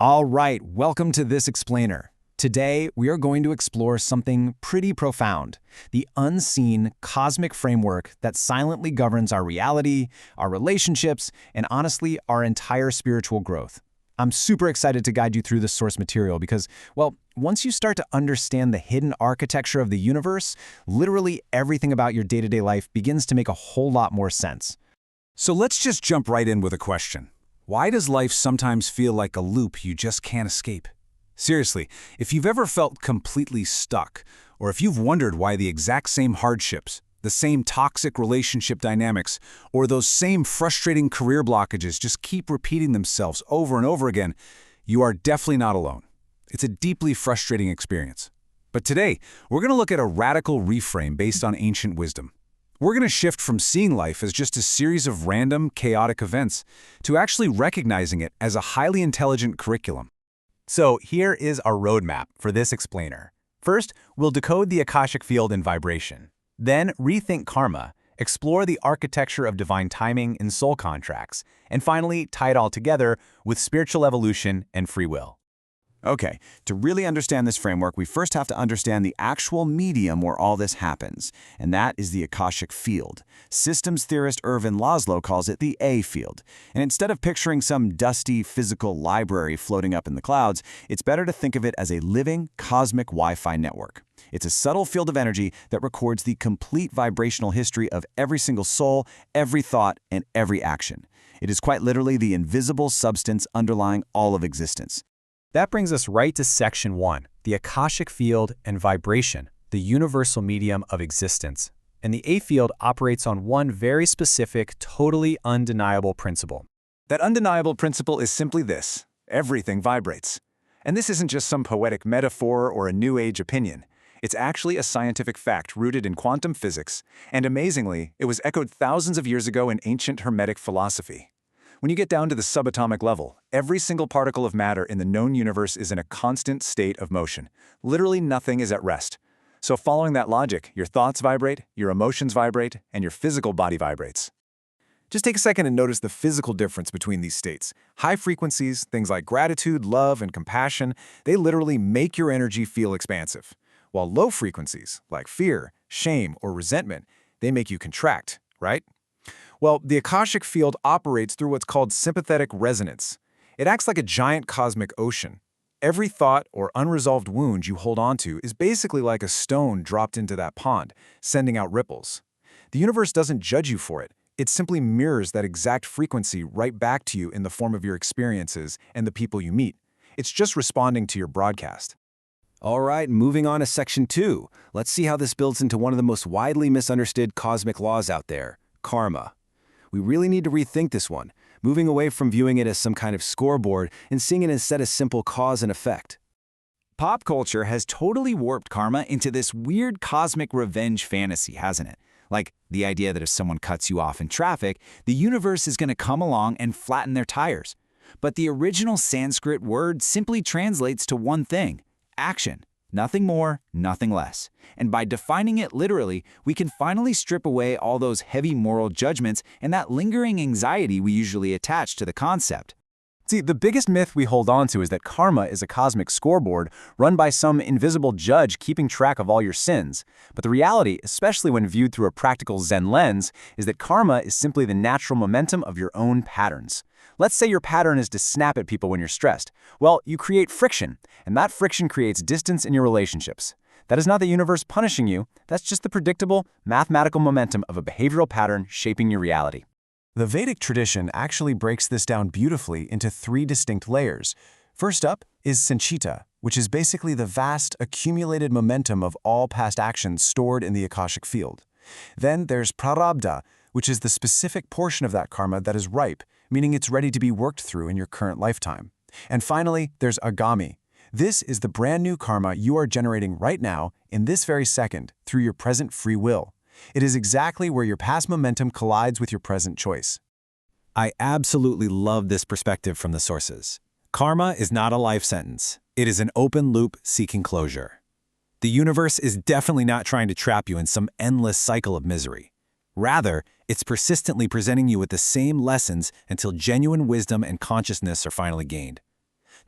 All right, welcome to This Explainer. Today, we are going to explore something pretty profound, the unseen cosmic framework that silently governs our reality, our relationships, and honestly, our entire spiritual growth. I'm super excited to guide you through this source material because, well, once you start to understand the hidden architecture of the universe, literally everything about your day-to-day life begins to make a whole lot more sense. So let's just jump right in with a question. Why does life sometimes feel like a loop you just can't escape? Seriously, if you've ever felt completely stuck, or if you've wondered why the exact same hardships, the same toxic relationship dynamics, or those same frustrating career blockages just keep repeating themselves over and over again, you are definitely not alone. It's a deeply frustrating experience. But today, we're going to look at a radical reframe based on ancient wisdom. We're going to shift from seeing life as just a series of random, chaotic events to actually recognizing it as a highly intelligent curriculum. So here is our roadmap for this explainer. First, we'll decode the Akashic field and vibration. Then, rethink karma, explore the architecture of divine timing and soul contracts, and finally, tie it all together with spiritual evolution and free will. Okay, to really understand this framework, we first have to understand the actual medium where all this happens, and that is the Akashic field. Systems theorist Ervin Laszlo calls it the A field. And instead of picturing some dusty physical library floating up in the clouds, it's better to think of it as a living cosmic Wi-Fi network. It's a subtle field of energy that records the complete vibrational history of every single soul, every thought, and every action. It is quite literally the invisible substance underlying all of existence. That brings us right to Section 1, the Akashic field and vibration, the universal medium of existence. And the A field operates on one very specific, totally undeniable principle. That undeniable principle is simply this: everything vibrates. And this isn't just some poetic metaphor or a New Age opinion. It's actually a scientific fact rooted in quantum physics, and amazingly, it was echoed thousands of years ago in ancient Hermetic philosophy. When you get down to the subatomic level, every single particle of matter in the known universe is in a constant state of motion. Literally nothing is at rest. So following that logic, your thoughts vibrate, your emotions vibrate, and your physical body vibrates. Just take a second and notice the physical difference between these states. High frequencies, things like gratitude, love, and compassion, they literally make your energy feel expansive. While low frequencies, like fear, shame, or resentment, they make you contract, right? Well, the Akashic field operates through what's called sympathetic resonance. It acts like a giant cosmic ocean. Every thought or unresolved wound you hold onto is basically like a stone dropped into that pond, sending out ripples. The universe doesn't judge you for it. It simply mirrors that exact frequency right back to you in the form of your experiences and the people you meet. It's just responding to your broadcast. All right, moving on to Section 2. Let's see how this builds into one of the most widely misunderstood cosmic laws out there, karma. We really need to rethink this one, moving away from viewing it as some kind of scoreboard and seeing it instead as simple cause and effect. Pop culture has totally warped karma into this weird cosmic revenge fantasy, hasn't it? Like the idea that if someone cuts you off in traffic, the universe is going to come along and flatten their tires. But the original Sanskrit word simply translates to one thing: action. Nothing more, nothing less. And by defining it literally, we can finally strip away all those heavy moral judgments and that lingering anxiety we usually attach to the concept. See, the biggest myth we hold on to is that karma is a cosmic scoreboard run by some invisible judge keeping track of all your sins. But the reality, especially when viewed through a practical Zen lens, is that karma is simply the natural momentum of your own patterns. Let's say your pattern is to snap at people when you're stressed. Well, you create friction, and that friction creates distance in your relationships. That is not the universe punishing you. That's just the predictable, mathematical momentum of a behavioral pattern shaping your reality. The Vedic tradition actually breaks this down beautifully into 3 distinct layers. First up is sanchita, which is basically the vast, accumulated momentum of all past actions stored in the Akashic field. Then there's prarabdha, which is the specific portion of that karma that is ripe, meaning it's ready to be worked through in your current lifetime. And finally, there's agami. This is the brand new karma you are generating right now, in this very second, through your present free will. It is exactly where your past momentum collides with your present choice. I absolutely love this perspective from the sources. Karma is not a life sentence. It is an open loop seeking closure. The universe is definitely not trying to trap you in some endless cycle of misery. Rather, it's persistently presenting you with the same lessons until genuine wisdom and consciousness are finally gained.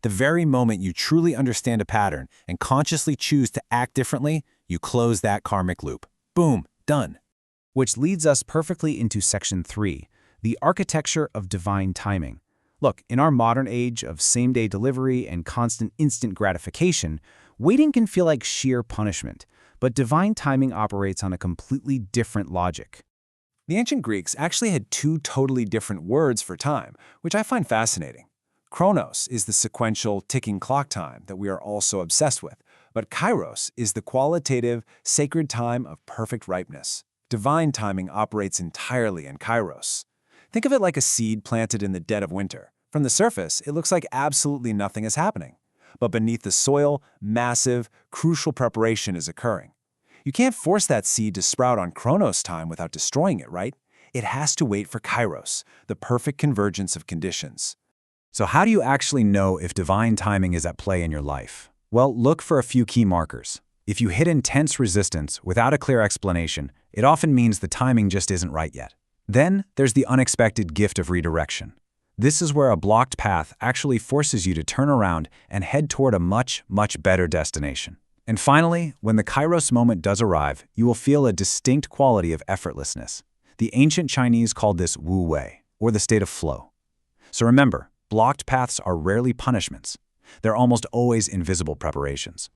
The very moment you truly understand a pattern and consciously choose to act differently, you close that karmic loop. Boom, done. Which leads us perfectly into Section 3, the architecture of divine timing. Look, in our modern age of same-day delivery and constant instant gratification, waiting can feel like sheer punishment, but divine timing operates on a completely different logic. The ancient Greeks actually had two totally different words for time, which I find fascinating. Chronos is the sequential, ticking clock time that we are all so obsessed with, but kairos is the qualitative, sacred time of perfect ripeness. Divine timing operates entirely in kairos. Think of it like a seed planted in the dead of winter. From the surface, it looks like absolutely nothing is happening. But beneath the soil, massive, crucial preparation is occurring. You can't force that seed to sprout on Chronos time without destroying it, right? It has to wait for Kairos, the perfect convergence of conditions. So how do you actually know if divine timing is at play in your life? Well, look for a few key markers. If you hit intense resistance without a clear explanation, it often means the timing just isn't right yet. Then there's the unexpected gift of redirection. This is where a blocked path actually forces you to turn around and head toward a much, much better destination. And finally, when the Kairos moment does arrive, you will feel a distinct quality of effortlessness. The ancient Chinese called this wu wei, or the state of flow. So remember, blocked paths are rarely punishments. They're almost always invisible preparations.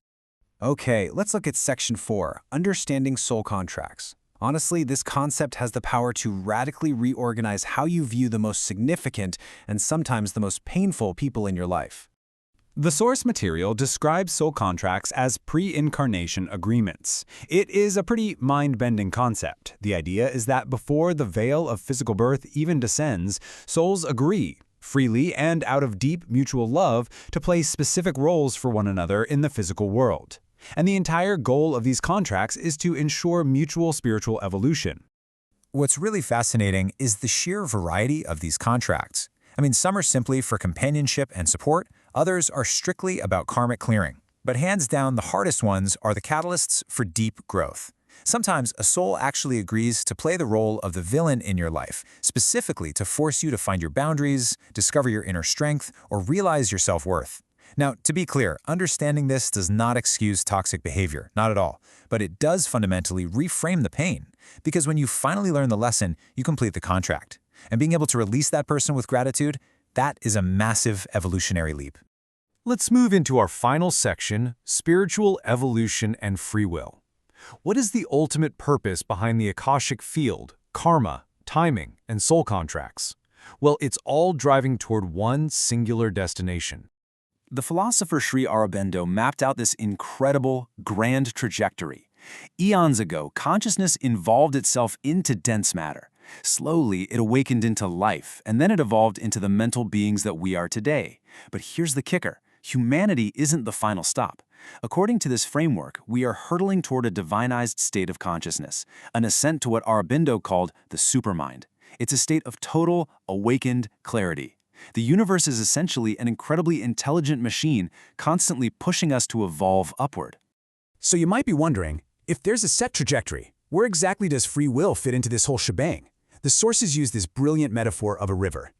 Okay, let's look at Section 4, Understanding Soul Contracts. Honestly, this concept has the power to radically reorganize how you view the most significant and sometimes the most painful people in your life. The source material describes soul contracts as pre-incarnation agreements. It is a pretty mind-bending concept. The idea is that before the veil of physical birth even descends, souls agree, freely and out of deep mutual love, to play specific roles for one another in the physical world. And the entire goal of these contracts is to ensure mutual spiritual evolution. What's really fascinating is the sheer variety of these contracts. Some are simply for companionship and support, others are strictly about karmic clearing. But hands down, the hardest ones are the catalysts for deep growth. Sometimes a soul actually agrees to play the role of the villain in your life, specifically to force you to find your boundaries, discover your inner strength, or realize your self-worth. Now, to be clear, understanding this does not excuse toxic behavior, not at all, but it does fundamentally reframe the pain, because when you finally learn the lesson, you complete the contract. And being able to release that person with gratitude, that is a massive evolutionary leap. Let's move into our final section, spiritual evolution and free will. What is the ultimate purpose behind the Akashic field, karma, timing, and soul contracts? Well, it's all driving toward one singular destination. The philosopher Sri Aurobindo mapped out this incredible, grand trajectory. Eons ago, consciousness involved itself into dense matter. Slowly, it awakened into life, and then it evolved into the mental beings that we are today. But here's the kicker. Humanity isn't the final stop. According to this framework, we are hurtling toward a divinized state of consciousness, an ascent to what Aurobindo called the supermind. It's a state of total, awakened clarity. The universe is essentially an incredibly intelligent machine, constantly pushing us to evolve upward. So you might be wondering, if there's a set trajectory, where exactly does free will fit into this whole shebang? The sources use this brilliant metaphor of a river.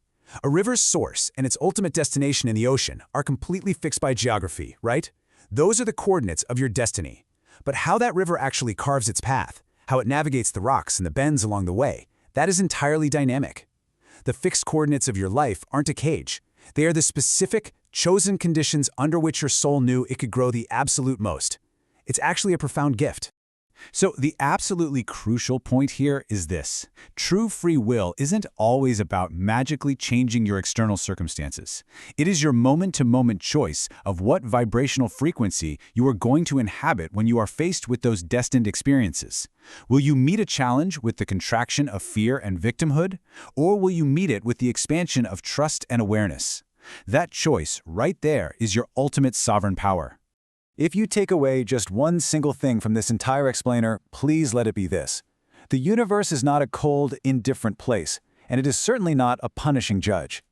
A river's source and its ultimate destination in the ocean are completely fixed by geography, right? Those are the coordinates of your destiny. But how that river actually carves its path, how it navigates the rocks and the bends along the way, that is entirely dynamic. The fixed coordinates of your life aren't a cage. They are the specific, chosen conditions under which your soul knew it could grow the absolute most. It's actually a profound gift. So the absolutely crucial point here is this. True free will isn't always about magically changing your external circumstances. It is your moment-to-moment choice of what vibrational frequency you are going to inhabit when you are faced with those destined experiences. Will you meet a challenge with the contraction of fear and victimhood, or will you meet it with the expansion of trust and awareness? That choice right there is your ultimate sovereign power. If you take away just one single thing from this entire explainer, please let it be this. The universe is not a cold, indifferent place, and it is certainly not a punishing judge.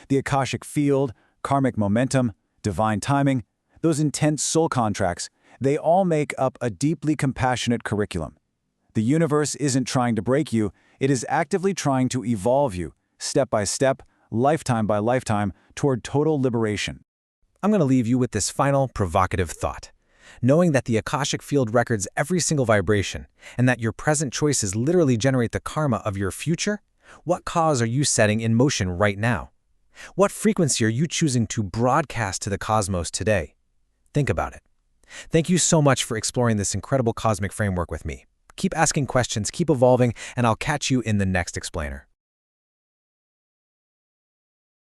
The Akashic field, karmic momentum, divine timing, those intense soul contracts, they all make up a deeply compassionate curriculum. The universe isn't trying to break you, it is actively trying to evolve you, step by step, lifetime by lifetime, toward total liberation. I'm going to leave you with this final provocative thought. Knowing that the Akashic Field records every single vibration, and that your present choices literally generate the karma of your future, what cause are you setting in motion right now? What frequency are you choosing to broadcast to the cosmos today? Think about it. Thank you so much for exploring this incredible cosmic framework with me. Keep asking questions, keep evolving, and I'll catch you in the next explainer.